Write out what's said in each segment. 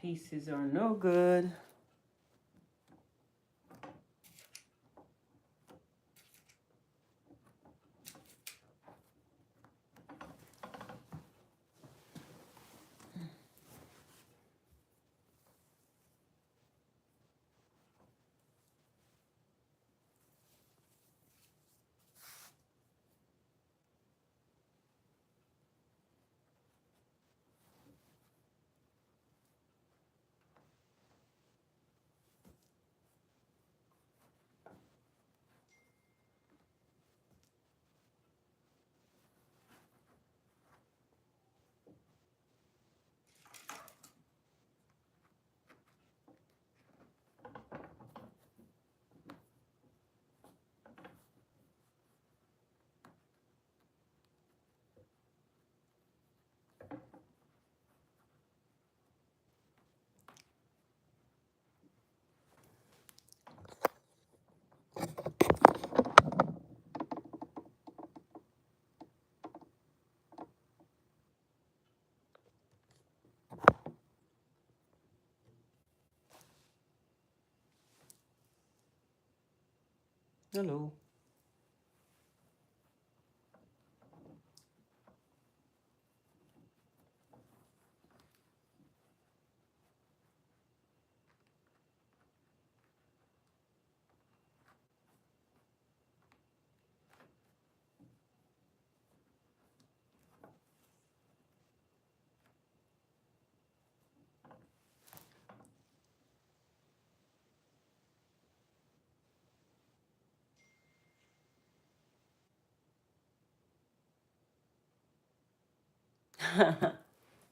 Pieces are no good. Hello.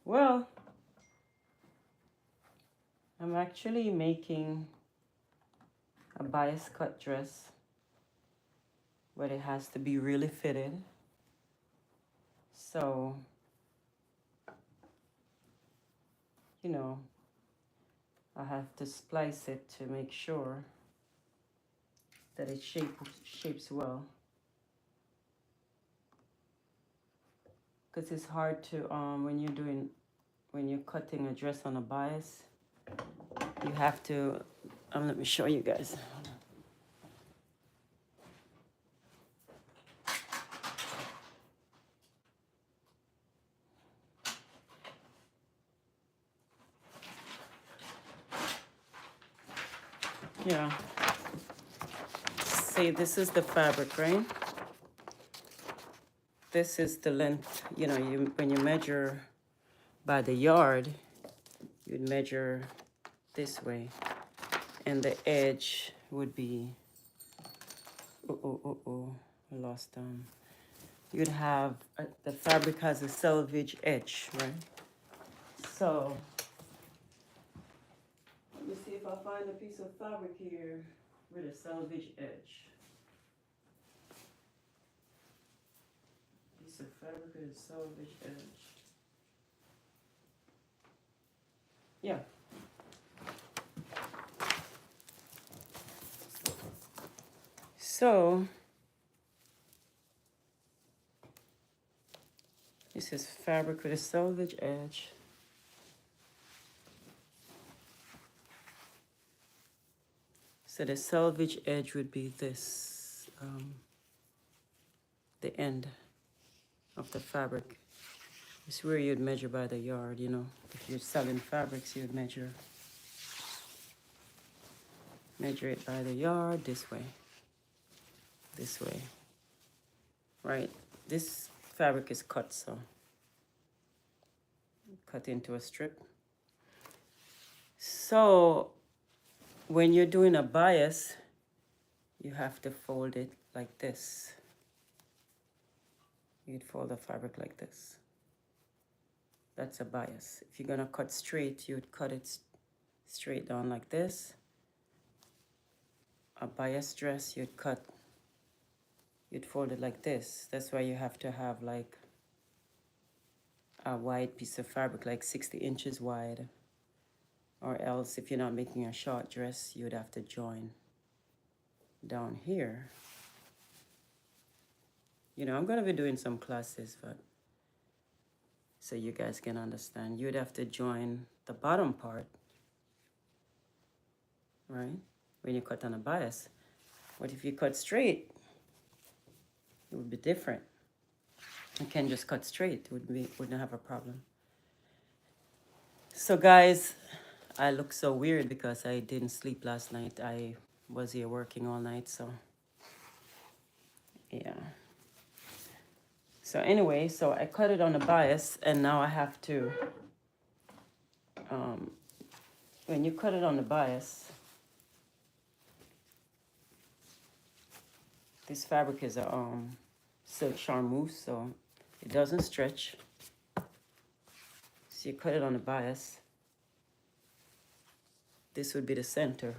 Well, I'm actually making a bias cut dress, but it has to be really fitted. So, you know, I have to splice it to make sure that it shapes well. Because it's hard to when you're cutting a dress on a bias, you have to let me show you guys. Yeah. Say this is the fabric, right? This is the length, you when you measure by the yard, you'd measure this way. And the edge would be I lost you'd have the fabric has a selvage edge, right? So let me see if I find a piece of fabric here with a selvage edge. Piece of fabric with a selvage edge. Yeah. So this is fabric with a selvage edge. So the selvage edge would be this, the end of the fabric. It's where you'd measure by the yard, If you're selling fabrics, you'd measure it by the yard this way, right? This fabric is cut, so cut into a strip. So when you're doing a bias, you have to fold it like this. You'd fold the fabric like this. That's a bias. If you're gonna cut straight, you'd cut it straight down like this. A bias dress, you'd fold it like this. That's why you have to have like a wide piece of fabric, like 60 inches wide. Or else, if you're not making a short dress, you'd have to join down here. I'm gonna be doing some classes, but so you guys can understand. You'd have to join the bottom part right? When you cut on a bias. But if you cut straight, it would be different. You can just cut straight, wouldn't have a problem. So guys, I look so weird because I didn't sleep last night. I was here working all night, so yeah. So anyway, so I cut it on the bias, and now I have to, when you cut it on the bias, this fabric is a silk charmeuse, so it doesn't stretch. So you cut it on the bias. This would be the center.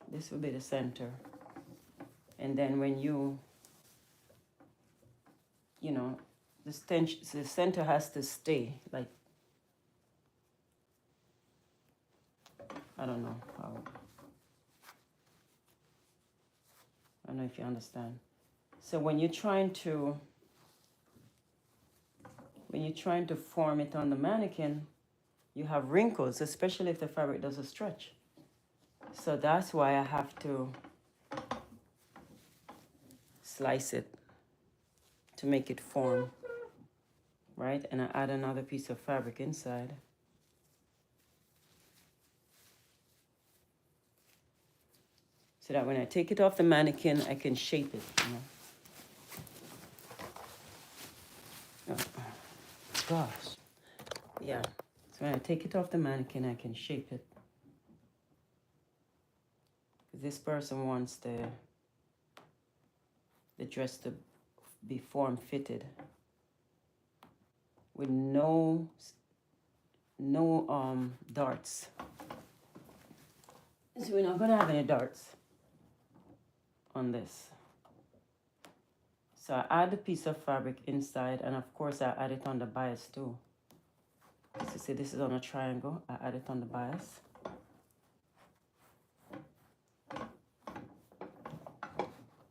This would be the center. And then when you know, the center has to stay, like, I don't know how, I don't know if you understand. So when you're trying to form it on the mannequin, you have wrinkles, especially if the fabric doesn't stretch. So that's why I have to slice it to make it form, right? And I add another piece of fabric inside. So that when I take it off the mannequin, I can shape it, you know. Oh, gosh. Yeah. So when I take it off the mannequin, I can shape it. This person wants the dress to be form fitted with no darts. So we're not gonna have any darts on this. So I add a piece of fabric inside, and of course I add it on the bias too. So see, this is on a triangle. I add it on the bias.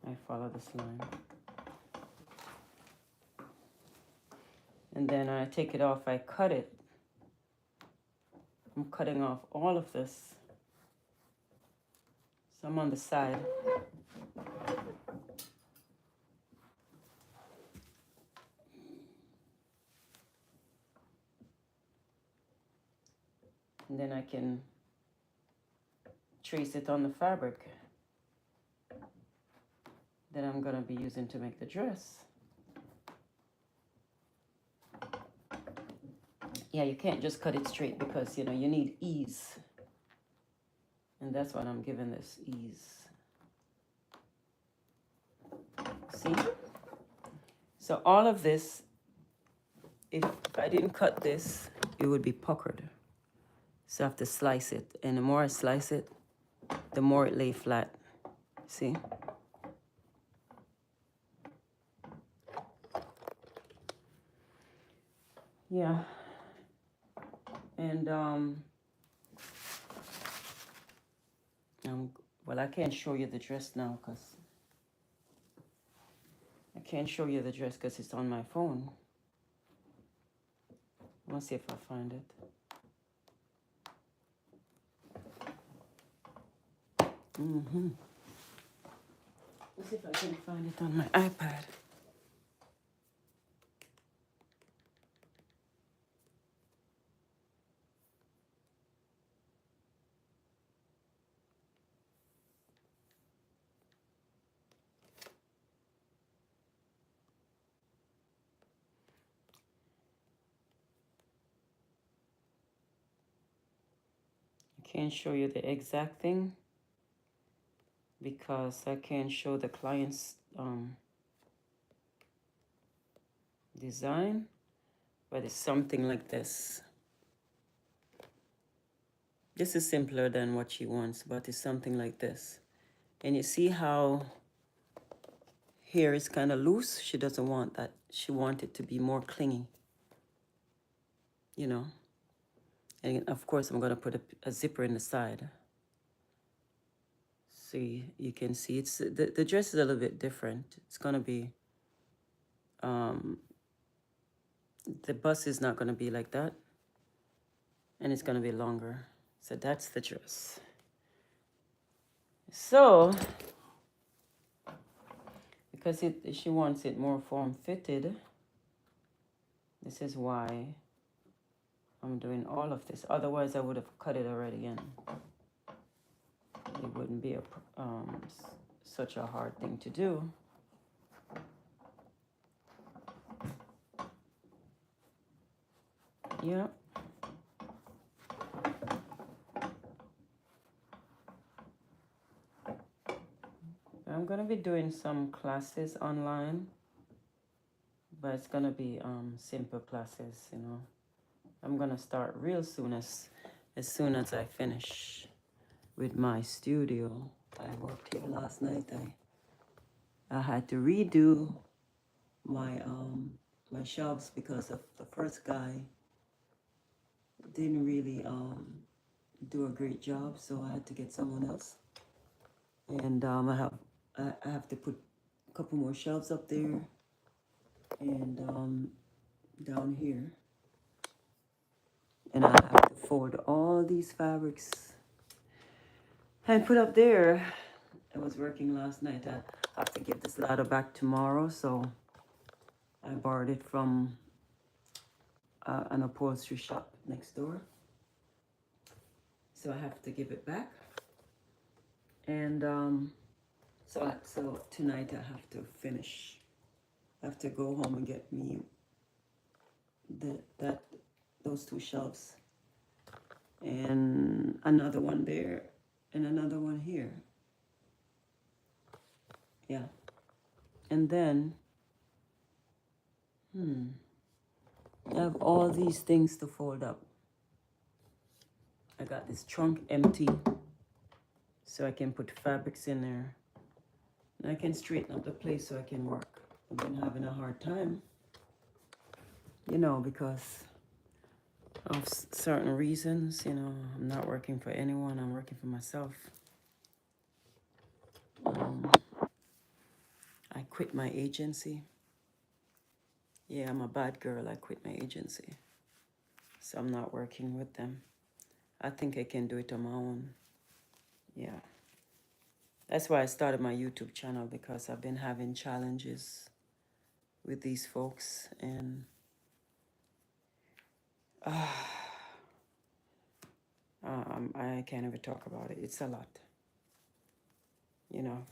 I follow this line. And then I take it off, I cut it. I'm cutting off all of this. Some on the side. And then I can trace it on the fabric that I'm gonna be using to make the dress. Yeah, you can't just cut it straight because, you know, you need ease. And that's what I'm giving this, ease. See? So all of this, if I didn't cut this, it would be puckered. So I have to slice it. And the more I slice it, the more it lay flat. See? Yeah. And well, I can't show you the dress now because it's on my phone. Let's see if I find it. Let's see if I can find it on my iPad. I can't show you the exact thing because I can't show the client's design, but it's something like this. This is simpler than what she wants, but it's something like this. And you see how here is kind of loose? She doesn't want that. She wants it to be more clingy, you know. And of course, I'm going to put a zipper in the side. See, you can see it's the dress is a little bit different. It's going to be, the bust is not going to be like that. And it's going to be longer. So that's the dress. So, because she wants it more form fitted, this is why I'm doing all of this. Otherwise, I would have cut it already and it wouldn't be such a hard thing to do. Yeah. I'm gonna be doing some classes online, but it's gonna be simple classes, you know. I'm gonna start real soon as soon as I finish with my studio. I worked here last night. I had to redo my my shelves because of the first guy didn't really do a great job, so I had to get someone else. And I have to put a couple more shelves up there and down here. And I have to fold all these fabrics and put up there. I was working last night. I have to give this ladder back tomorrow, so I borrowed it from an upholstery shop next door. So I have to give it back. And so tonight I have to finish. I have to go home and get me those two shelves and another one there and another one here. Yeah. And then I have all these things to fold up. I got this trunk empty so I can put fabrics in there. And I can straighten up the place so I can work. I've been having a hard time, you know, because of certain reasons. You know, I'm not working for anyone. I'm working for myself. I quit my agency. Yeah, I'm a bad girl. I quit my agency. So I'm not working with them. I think I can do it on my own. Yeah. That's why I started my YouTube channel, because I've been having challenges with these folks, and I can't even talk about it. It's a lot. You know.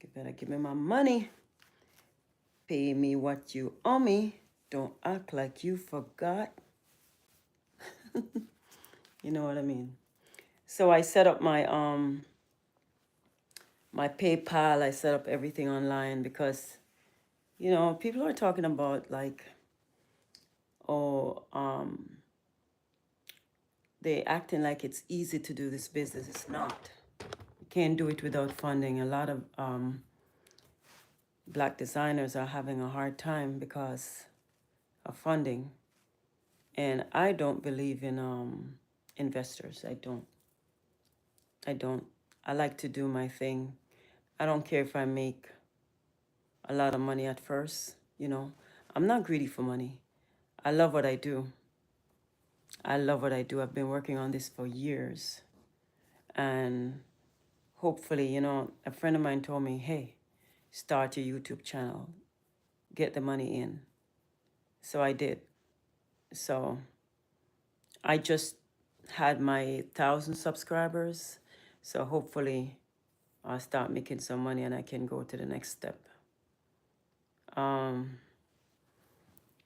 You better give me my money. Pay me what you owe me. Don't act like you forgot. You know what I mean? So I set up my my PayPal. I set up everything online because, you know, people are talking about like, oh, they acting like it's easy to do this business. It's not. You can't do it without funding. A lot of black designers are having a hard time because of funding. And I don't believe in investors. I don't. I like to do my thing. I don't care if I make a lot of money at first, you know. I'm not greedy for money. I love what I do. I love what I do. I've been working on this for years. And hopefully, you know, a friend of mine told me, hey, start your YouTube channel. Get the money in. So I did. So I just had my 1,000 subscribers. So hopefully I'll start making some money and I can go to the next step.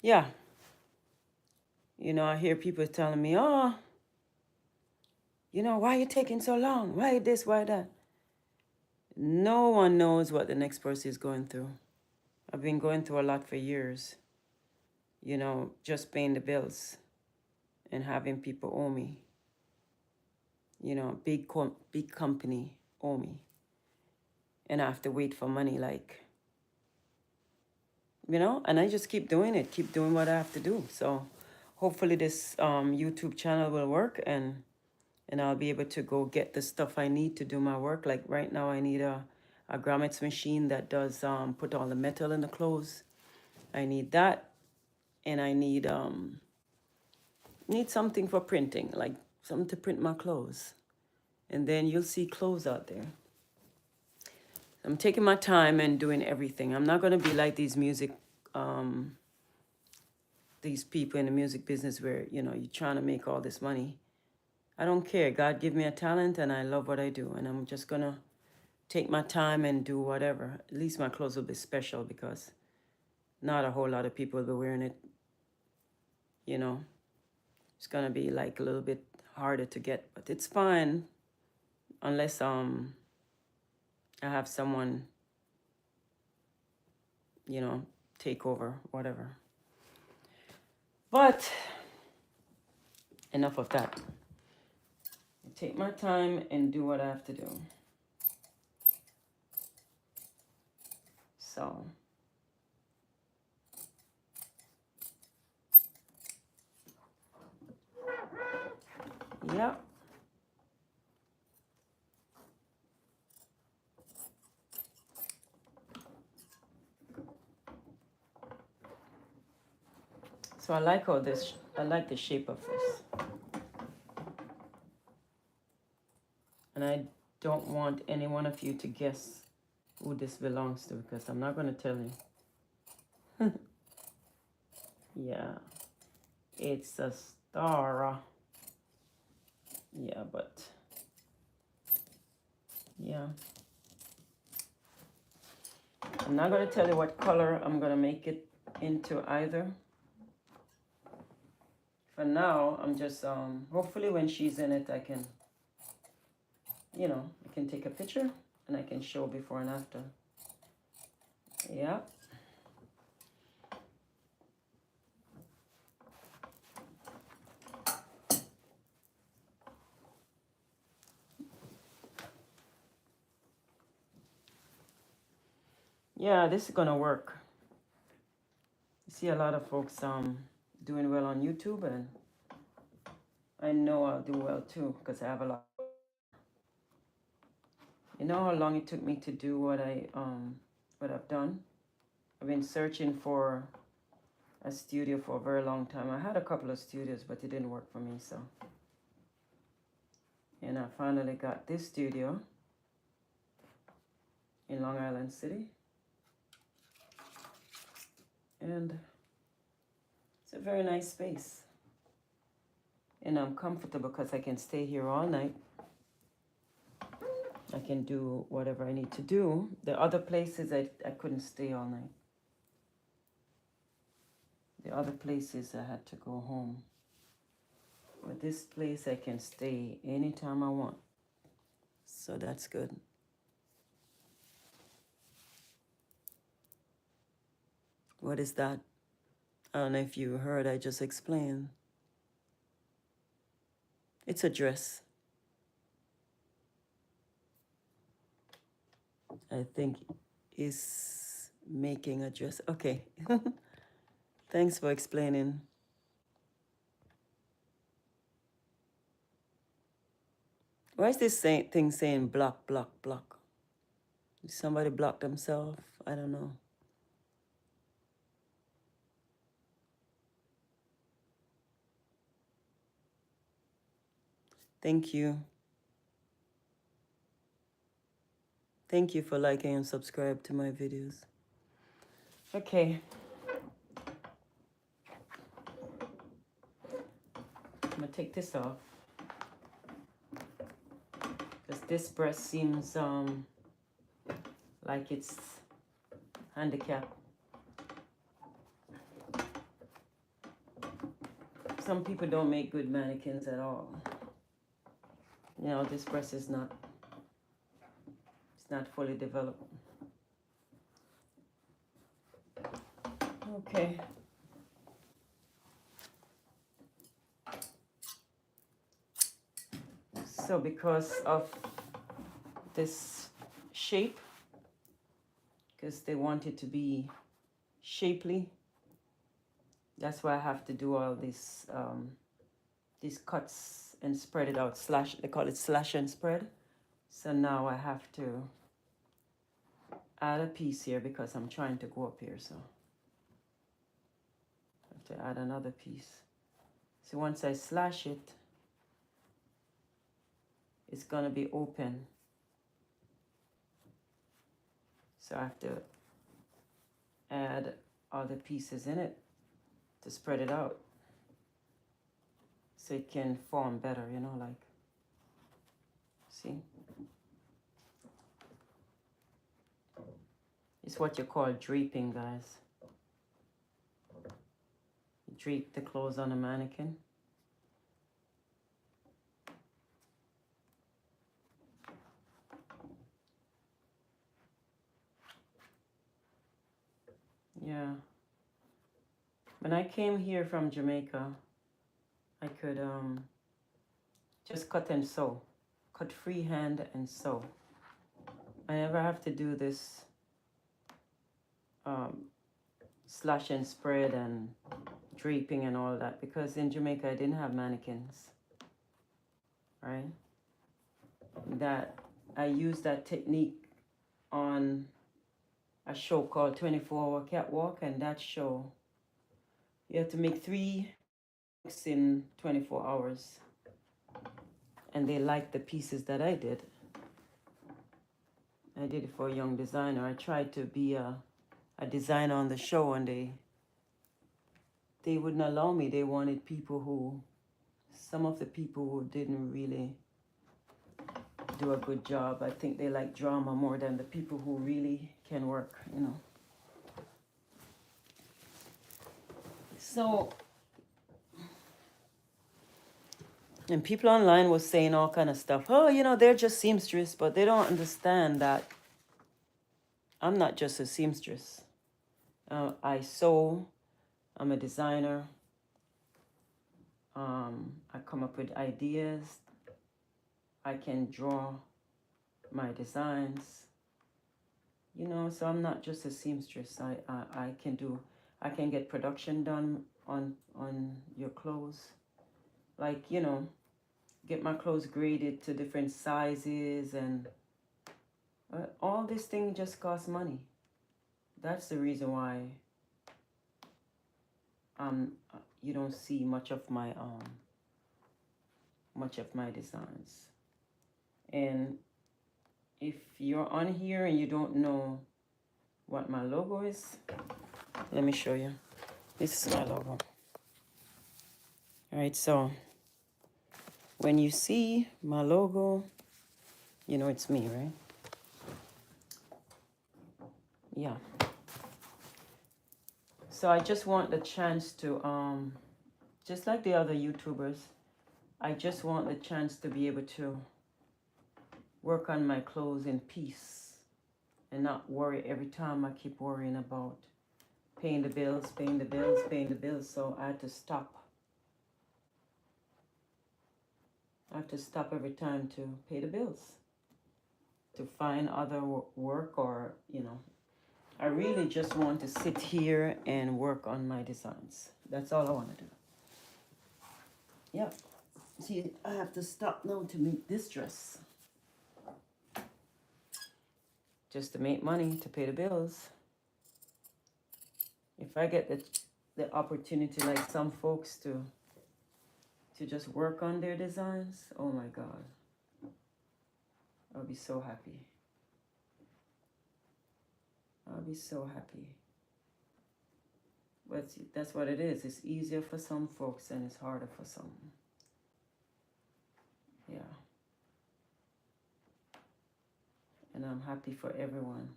Yeah. You know, I hear people telling me, oh, you know, why are you taking so long? Why this, why that? No one knows what the next person is going through. I've been going through a lot for years. You know, just paying the bills and having people owe me. You know, big company owe me. And I have to wait for money, like, you know, and I just keep doing it, keep doing what I have to do. So hopefully this YouTube channel will work, and I'll be able to go get the stuff I need to do my work. Like right now I need a grommets machine that does put all the metal in the clothes. I need that. And I need, you Need something for printing, like something to print my clothes. And then you'll see clothes out there. I'm taking my time and doing everything. I'm not going to be like these people in the music business where, you know, you're trying to make all this money. I don't care. God give me a talent and I love what I do. And I'm just going to take my time and do whatever. At least my clothes will be special because not a whole lot of people will be wearing it, you know. It's going to be like a little bit harder to get, but it's fine unless I have someone, you know, take over, whatever. But enough of that. I take my time and do what I have to do. So, yeah. So I like all this. I like the shape of this. And I don't want any one of you to guess who this belongs to because I'm not going to tell you. Yeah. It's a star. Yeah, but yeah. I'm not going to tell you what color I'm going to make it into either. For now, I'm just, hopefully when she's in it, I can, you know, I can take a picture and I can show before and after. Yeah. Yeah, this is gonna work. You see a lot of folks doing well on YouTube, and I know I'll do well too because I have a lot. You know how long it took me to do what I've done? I've been searching for a studio for a very long time. I had a couple of studios, but it didn't work for me, so. And I finally got this studio in Long Island City. And it's a very nice space. And I'm comfortable because I can stay here all night. I can do whatever I need to do. The other places I couldn't stay all night. The other places I had to go home. But this place I can stay anytime I want. So that's good. What is that? I don't know if you heard, I just explained. It's a dress. I think is making a dress. Okay. Thanks for explaining. Why is this thing saying block, block, block? Did somebody block themselves? I don't know. Thank you. Thank you for liking and subscribe to my videos. Okay. I'm gonna take this off. Because this breast seems like it's handicapped. Some people don't make good mannequins at all. You know, this breast is not, it's not fully developed. Okay. So because of this shape, because they want it to be shapely, that's why I have to do all these cuts and spread it out. Slash, they call it slash and spread. So now I have to add a piece here because I'm trying to go up here, so I have to add another piece. So once I slash it, it's gonna be open. So I have to add other pieces in it to spread it out so it can form better, you know, like, see? It's what you call draping, guys. You drape the clothes on a mannequin. Yeah. When I came here from Jamaica, I could just cut and sew. Cut freehand and sew. I never have to do this slash and spread and draping and all that, because in Jamaica I didn't have mannequins, right? That I used that technique on a show called 24-Hour Catwalk, and that show you have to make 3 looks in 24 hours, and they liked the pieces that I did. I did it for a young designer. I tried to be a designer on the show, and they wouldn't allow me. They wanted people who, some of the people who didn't really do a good job. I think they like drama more than the people who really can work, you know. So, and people online was saying all kind of stuff. Oh, you know, they're just seamstress, but they don't understand that I'm not just a seamstress. I sew. I'm a designer. I come up with ideas. I can draw my designs. You know, so I'm not just a seamstress. I can get production done on your clothes. Like, you know, get my clothes graded to different sizes, and all this thing just costs money. That's the reason why you don't see much of my designs. And if you're on here and you don't know what my logo is, let me show you. This is my logo. All right, so when you see my logo, you know it's me, right? Yeah. So I just want the chance to, just like the other YouTubers, I just want the chance to be able to work on my clothes in peace and not worry every time. I keep worrying about paying the bills, paying the bills, paying the bills. So I had to stop. I have to stop every time to pay the bills, to find other work, or, you know, I really just want to sit here and work on my designs. That's all I want to do. Yeah. See, I have to stop now to make this dress. Just to make money to pay the bills. If I get the opportunity, like some folks, to just work on their designs, oh my God, I'll be so happy. I'll be so happy. But that's what it is. It's easier for some folks and it's harder for some. Yeah. And I'm happy for everyone.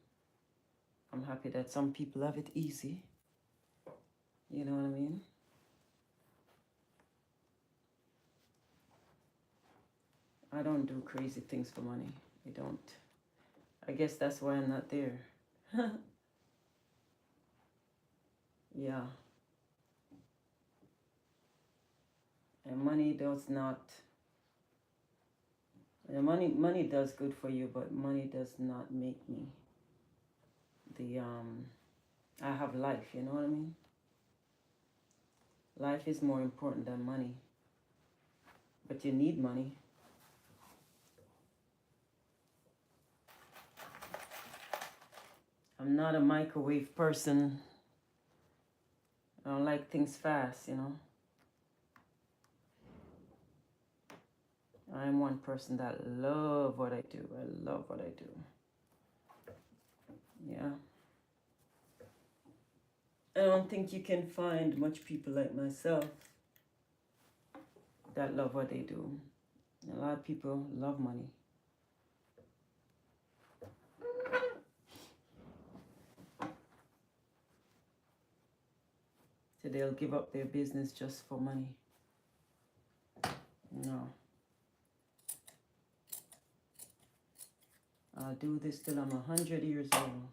I'm happy that some people have it easy. You know what I mean? I don't do crazy things for money. I don't. I guess that's why I'm not there. Yeah. And money does not, and money does good for you, but money does not make me I have life, you know what I mean? Life is more important than money. But you need money. I'm not a microwave person. I don't like things fast, you know. I'm one person that love what I do. I love what I do. Yeah. I don't think you can find much people like myself that love what they do. A lot of people love money. So they'll give up their business just for money. No. I'll do this till I'm 100 years old.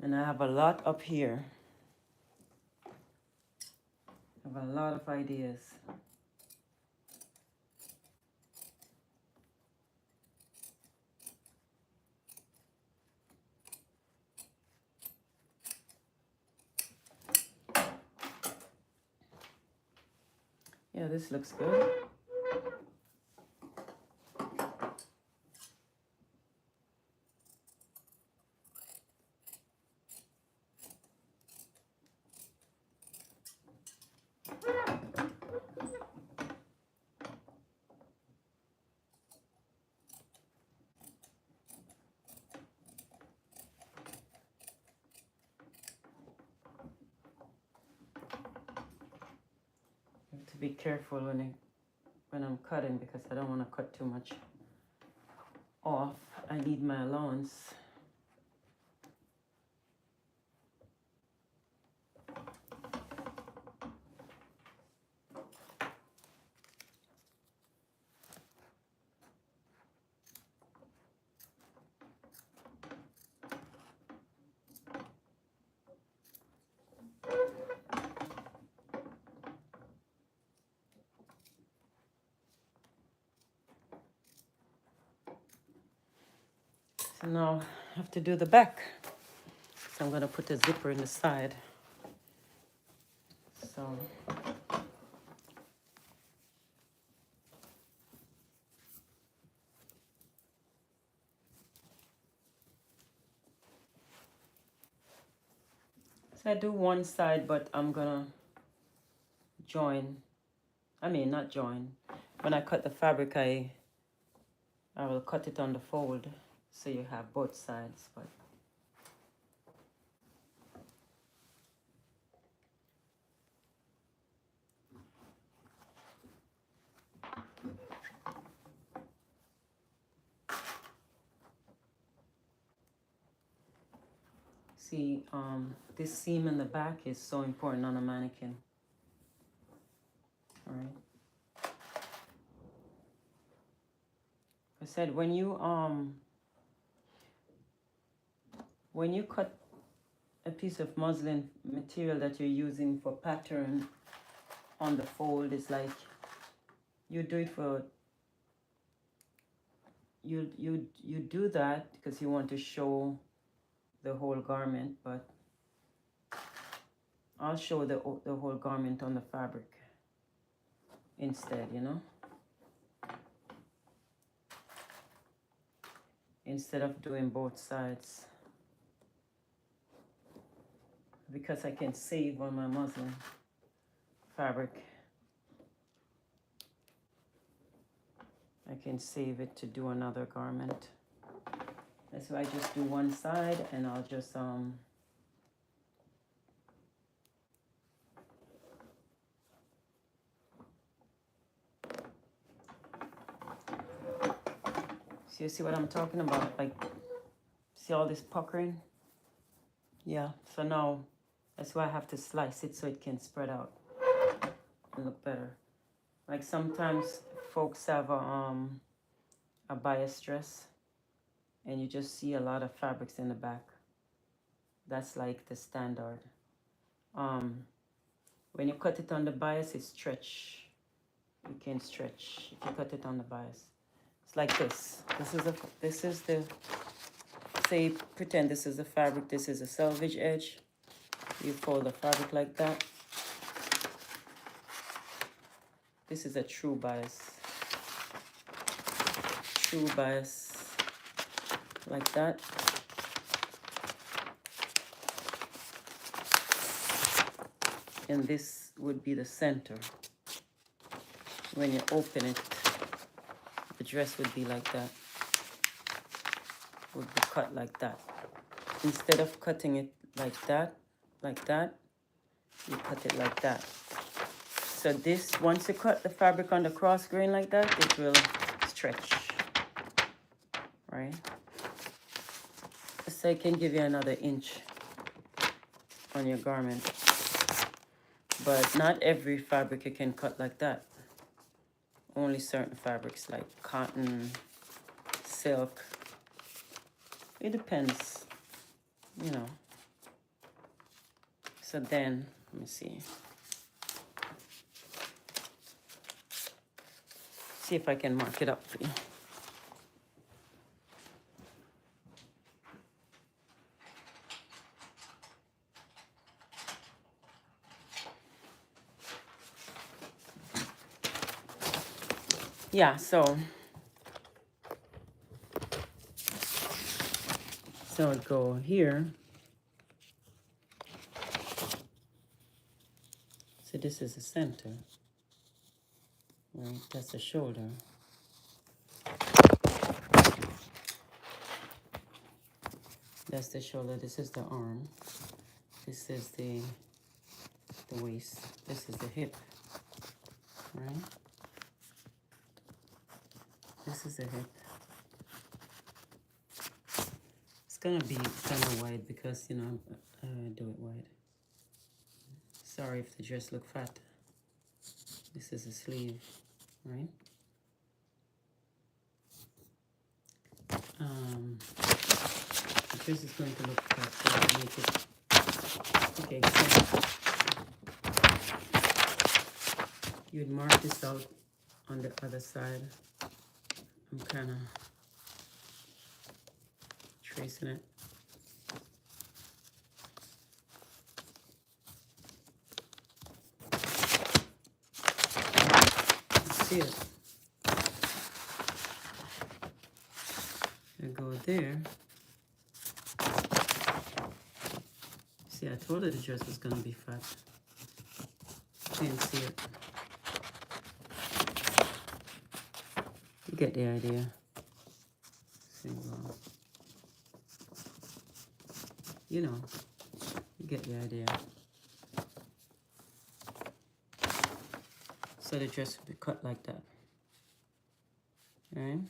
And I have a lot up here. I have a lot of ideas. Yeah, this looks good. I have to be careful when I'm cutting because I don't want to cut too much off. I need my allowance. So now I have to do the back. So I'm going to put a zipper in the side. So I do one side, but I'm gonna join. I mean, not join. When I cut the fabric, I will cut it on the fold, so you have both sides. But see, this seam in the back is so important on a mannequin. All right. I said when you cut a piece of muslin material that you're using for pattern on the fold, it's like you do it for you do that because you want to show the whole garment, but I'll show the whole garment on the fabric instead, you know, instead of doing both sides, because I can save on my muslin fabric. I can save it to do another garment. That's why I just do one side, and I'll just so you see what I'm talking about? Like, see all this puckering? Yeah, so now that's why I have to slice it so it can spread out and look better. Like sometimes folks have a bias dress and you just see a lot of fabrics in the back. That's like the standard. When you cut it on the bias, it stretch. You can stretch if you cut it on the bias. It's like this. This is the, say, pretend this is the fabric. This is a selvage edge. You fold the fabric like that. This is a true bias. True bias, like that. and this would be the center. When you open it, the dress would be like that. Would be cut like that. Instead of cutting it like that, you cut it like that. So this, once you cut the fabric on the cross grain like that, it will stretch, right? So I can give you another inch on your garment. But not every fabric you can cut like that. Only certain fabrics like cotton, silk. It depends, you know. So then, let me see. See if I can mark it up for you. Yeah, so I'd go here. So this is the center, right? That's the shoulder. That's the shoulder. This is the arm. This is the waist. This is the hip, right? This is the hip. It's gonna be kind of wide because, you know, I do it wide. Sorry if the dress look fat. This is a sleeve, right? The dress is going to look fat, so I'll make it. Okay, so you'd mark this out on the other side. I'm kind of tracing it. See it? I go there. See, I told her the dress was gonna be fat. Didn't see it. You get the idea. Single. You know, you get the idea. So the dress would be cut like that. Right?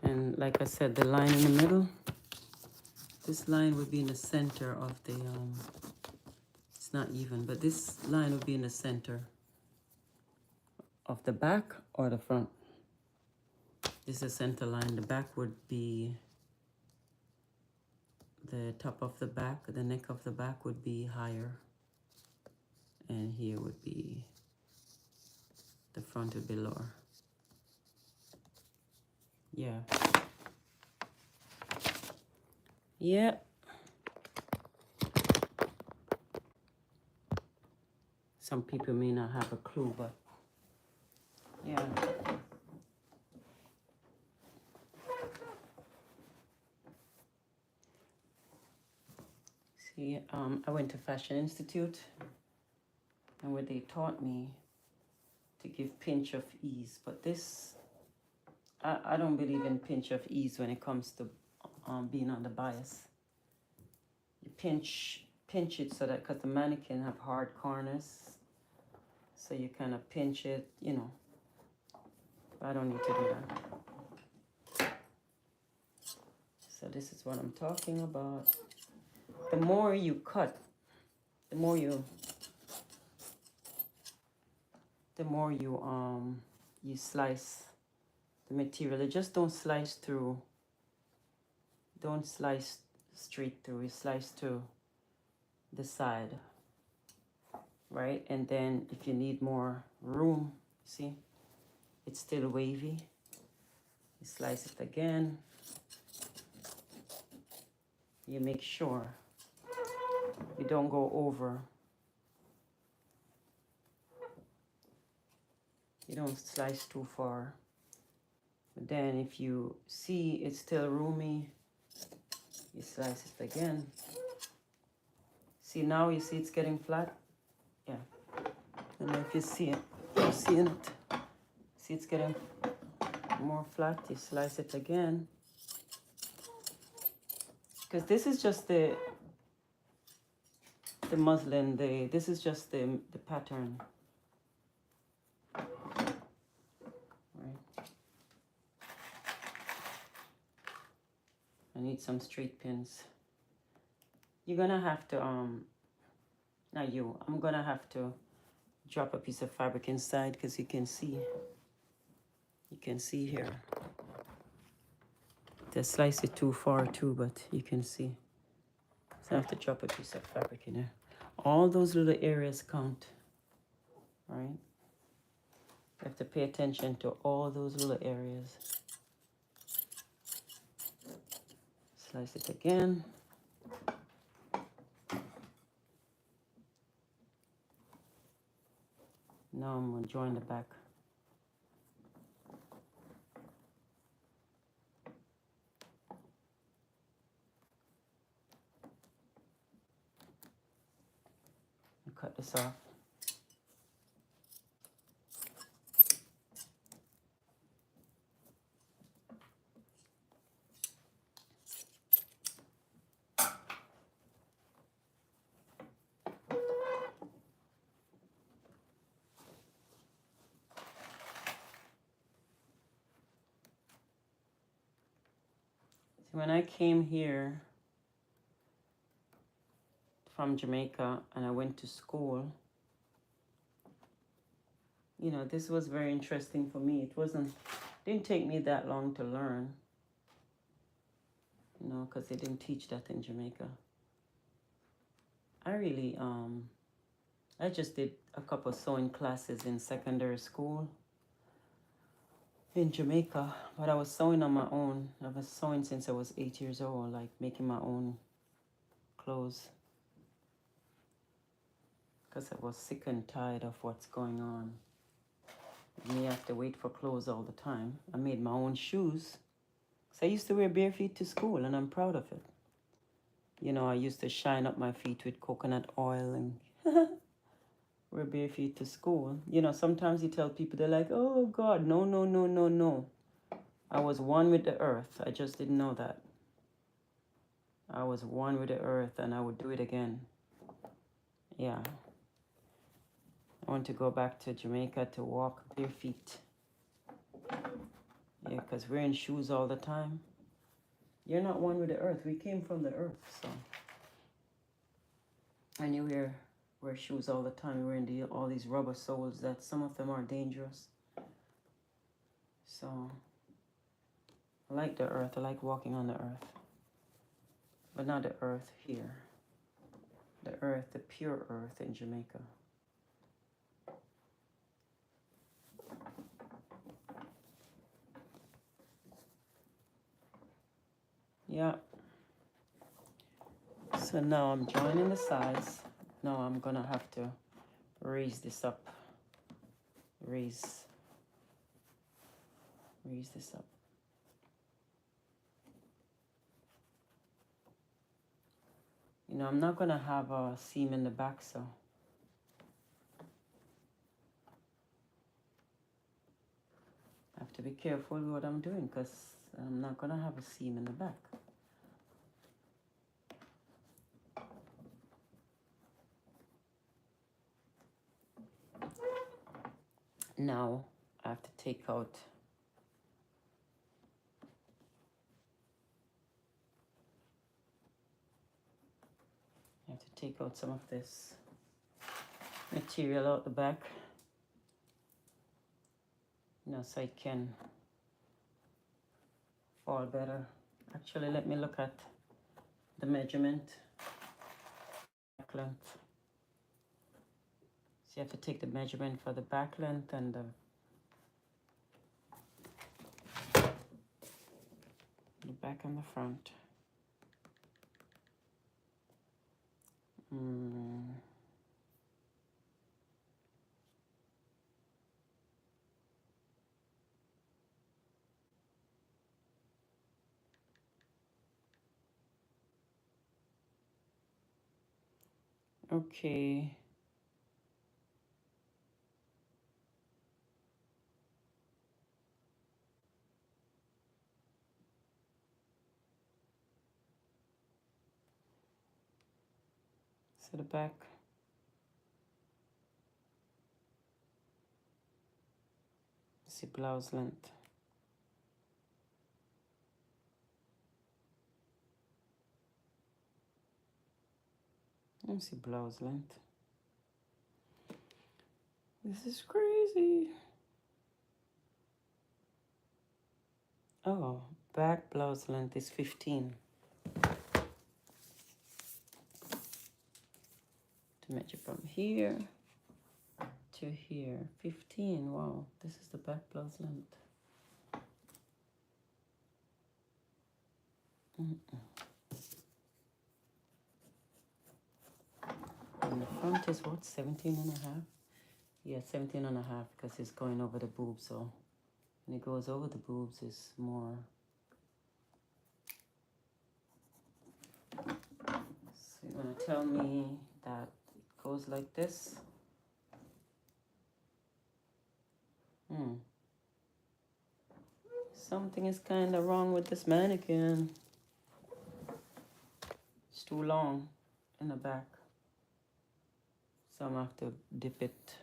And like I said, the line in the middle, this line would be in the center of the, it's not even, but this line would be in the center of the back or the front. This is the center line. The back would be the top of the back. The neck of the back would be higher. And here would be, the front would be lower. Yeah. Yeah. Some people may not have a clue, but yeah. See, I went to Fashion Institute, and where they taught me to give pinch of ease, but this, I don't believe in pinch of ease when it comes to being on the bias. You pinch it so that, because the mannequin have hard corners, so you kind of pinch it, you know. But I don't need to do that. So this is what I'm talking about. The more you cut, the more you you slice the material. You just don't slice through. Don't slice straight through. You slice to the side, right? And then if you need more room, see, it's still wavy. You slice it again. You make sure you don't go over. You don't slice too far. But then if you see it's still roomy, you slice it again. See now, you see it's getting flat? Yeah. And if you see it, you're seeing it. See it's getting more flat, you slice it again. Because this is just the muslin, this is just the pattern. Right. I need some straight pins. You're gonna have to not you, I'm gonna have to drop a piece of fabric inside because you can see here. They slice it too far too, but you can see. So I have to drop a piece of fabric in there. All those little areas count, right? You have to pay attention to all those little areas. Slice it again. Now I'm gonna join the back. Cut this off. See, when I came here from Jamaica and I went to school, you know, this was very interesting for me. Didn't take me that long to learn, you know, because they didn't teach that in Jamaica. I just did a couple sewing classes in secondary school in Jamaica, but I was sewing on my own. I was sewing since I was 8 years old, like making my own clothes. Because I was sick and tired of what's going on. Me have to wait for clothes all the time. I made my own shoes. So I used to wear bare feet to school, and I'm proud of it. You know, I used to shine up my feet with coconut oil and wear bare feet to school. You know, sometimes you tell people, they're like, oh God, no, no, no, no, no. I was one with the earth. I just didn't know that. I was one with the earth, and I would do it again. Yeah. I want to go back to Jamaica to walk bare feet. Yeah, because wearing shoes all the time. You're not one with the earth. We came from the earth, so. And you wear shoes all the time. You're wearing all these rubber soles that some of them are dangerous. So, I like the earth. I like walking on the earth. But not the earth here. The earth, the pure earth in Jamaica. Yeah. So now I'm joining the sides. Now I'm gonna have to raise this up. Raise this up. You know, I'm not gonna have a seam in the back, so I have to be careful with what I'm doing because I'm not gonna have a seam in the back. Now I have to take out some of this material out the back, you know, so it can fall better. Actually, let me look at the measurement, back length. So you have to take the measurement for the back length and the back and the front. Okay. So the back. See blouse length. Let me see blouse length. This is crazy. Oh, back blouse length is 15. To measure from here to here. 15. Wow, this is the back blouse length. And the front is what? 17 and a half? Yeah, 17 and a half because it's going over the boobs. So when it goes over the boobs, it's more. So you want to tell me that it goes like this? Something is kind of wrong with this mannequin. It's too long in the back. So I'm going to have to dip it.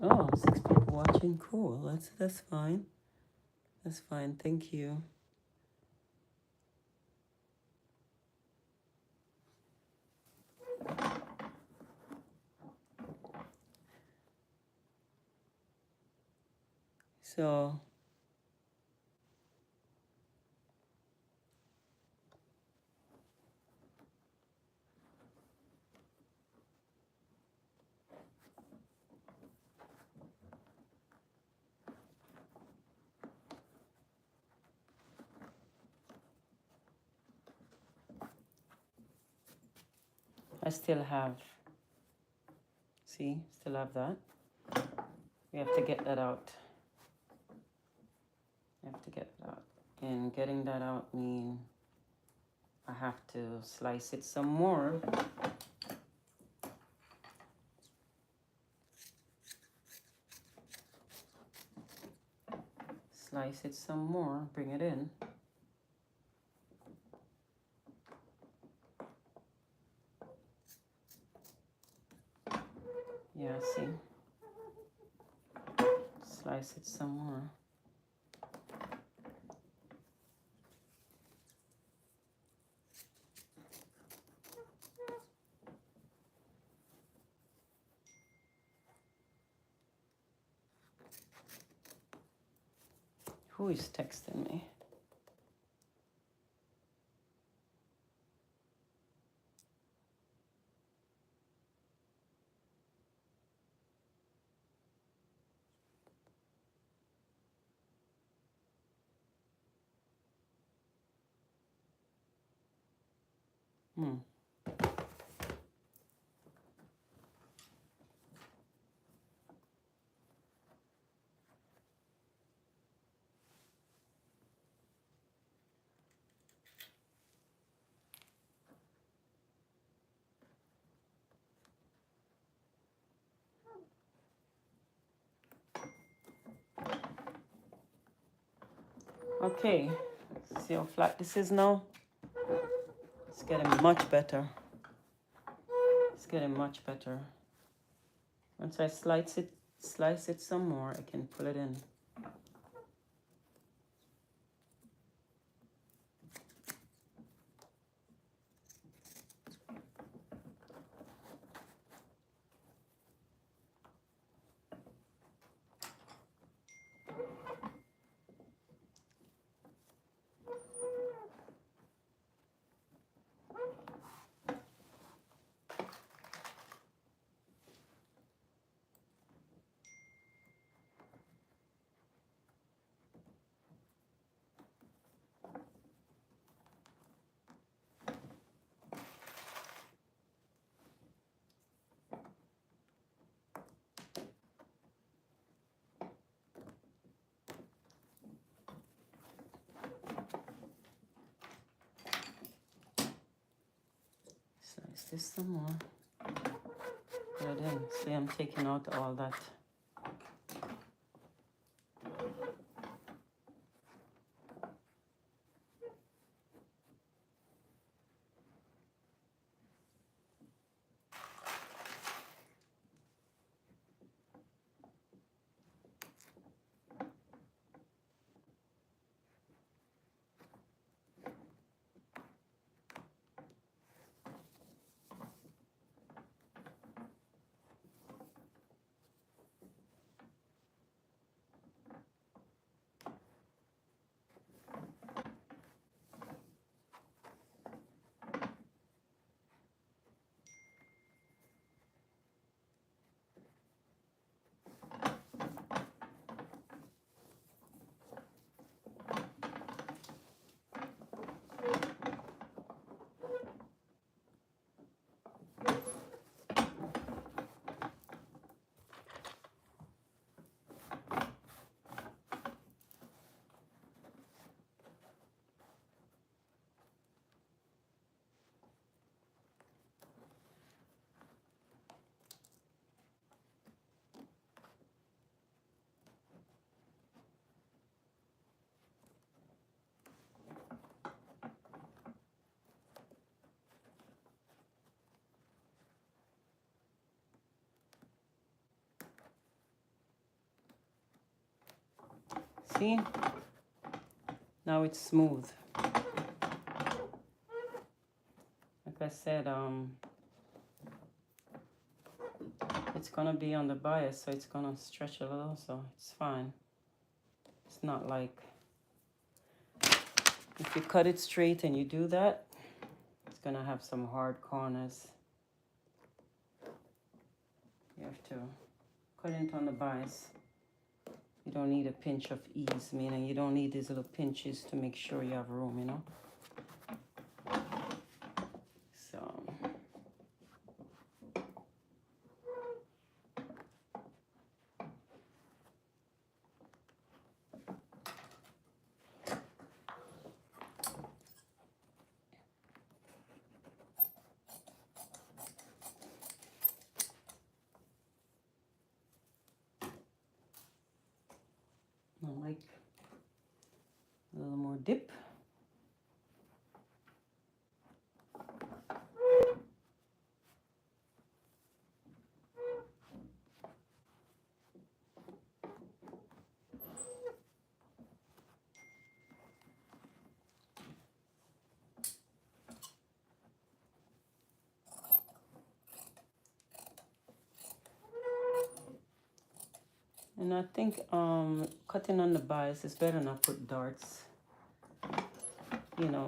Oh, 6 people watching. Cool. That's fine. That's fine. Thank you. So I still have, see, still have that. We have to get that out. I have to get that out. And getting that out means I have to slice it some more. Slice it some more, bring it in. Yeah, see? Slice it some more. Who is texting me? Okay, see how flat this is now? It's getting much better. It's getting much better. Once I slice it some more, I can pull it in. this some more. But then, see, I'm taking out all that. See? Now it's smooth. Like I said, it's gonna be on the bias, so it's gonna stretch a little, so it's fine. It's not like, if you cut it straight and you do that, it's gonna have some hard corners. You have to cut it on the bias. You don't need a pinch of ease, meaning you don't need these little pinches to make sure you have room, you know? So, I like a little more dip. And I think cutting on the bias is better not put darts. You know,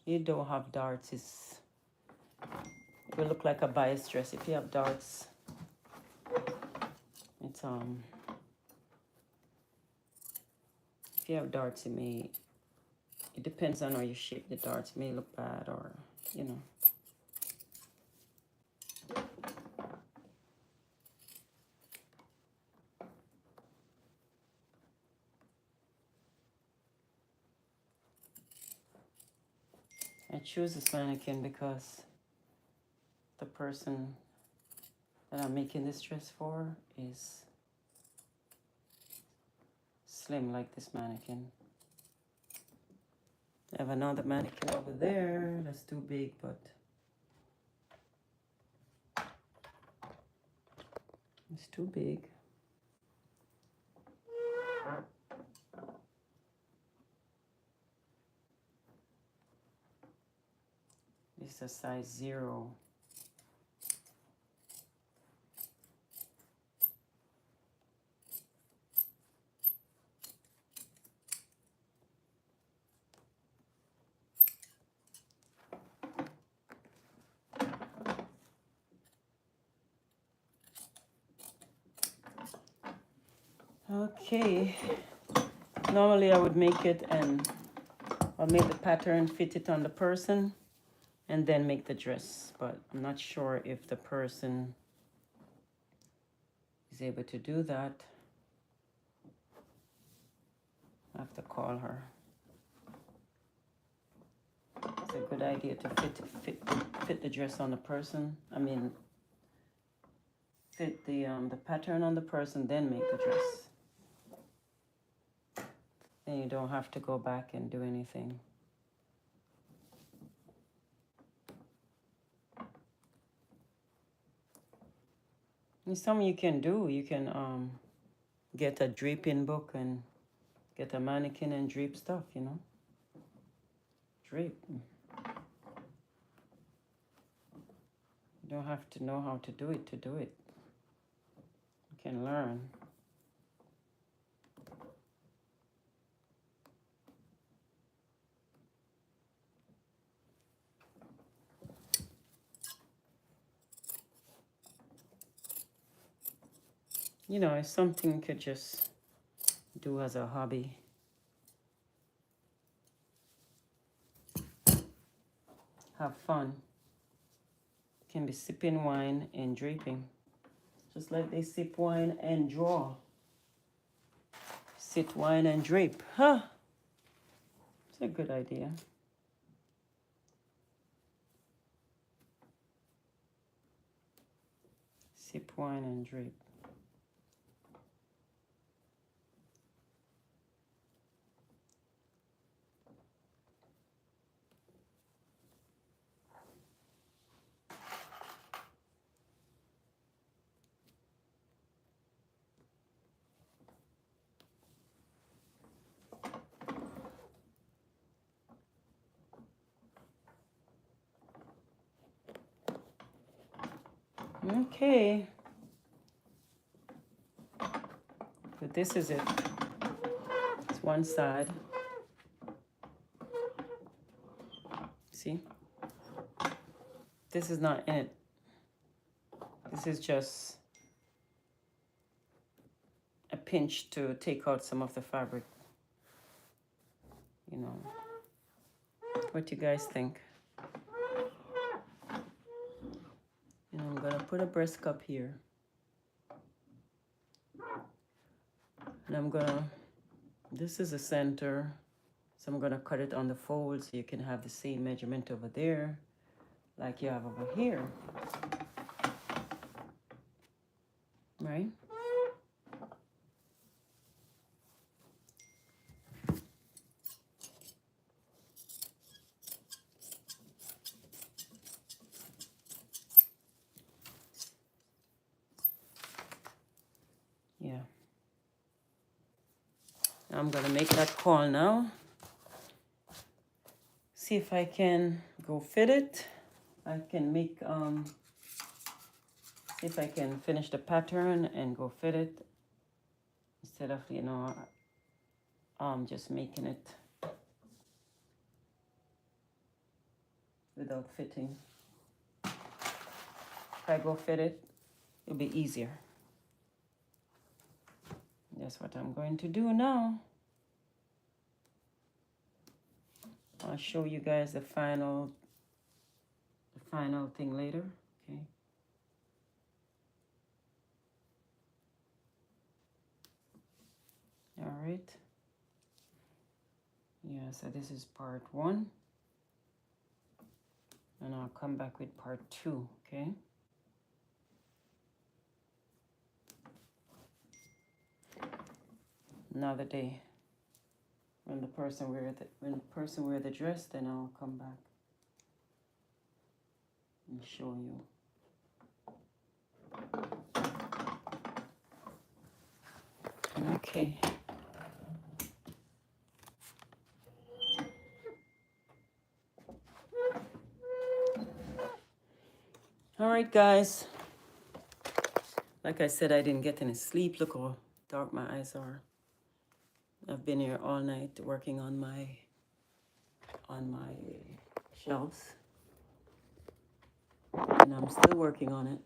you don't have darts, it will look like a bias dress. If you have darts, it's if you have darts, it depends on how you shape the darts. It may look bad, or you know. I choose this mannequin because the person that I'm making this dress for is slim like this mannequin. I have another mannequin over there that's too big, but it's too big. This is a size 0. Okay, normally I would make it and I'll make the pattern, fit it on the person, and then make the dress. But I'm not sure if the person is able to do that. I have to call her. a good idea to fit the dress on the person. I mean, fit the pattern on the person, then make the dress. Then you don't have to go back and do anything. And something you can do, you can get a draping book and get a mannequin and drape stuff, you know. Drape. You don't have to know how to do it to do it. You can learn. You know, it's something you could just do as a hobby. Have fun. Can be sipping wine and draping. Just like they sip wine and draw. Sit wine and drape. Huh? It's a good idea. Sip wine and drape. Okay. But this is it. It's one side. See? This is not in it. This is just a pinch to take out some of the fabric. You know. What you guys think? And I'm gonna put a breast cup here. And I'm gonna, this is the center. So I'm gonna cut it on the fold so you can have the same measurement over there like you have over here. Right? Yeah. I'm gonna make that call now. See if I can go fit it. I can make, see if I can finish the pattern and go fit it instead of, you know, just making it without fitting. If I go fit it, it'll be easier. That's what I'm going to do now. I'll show you guys the final thing later, okay? All right. Yeah, so this is part 1. And I'll come back with part 2, okay? Another day. When the person wear the dress, then I'll come back and show you. Okay. All right, guys. Like I said, I didn't get any sleep. Look how dark my eyes are. I've been here all night working on my shelves. And I'm still working on it.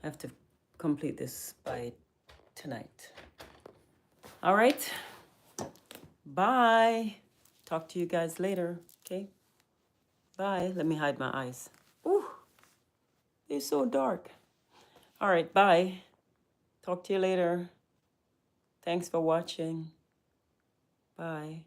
I have to complete this by tonight. All right. Bye. Talk to you guys later, okay? Bye. Let me hide my eyes. Ooh, they're so dark. All right, bye. Talk to you later. Thanks for watching. Bye.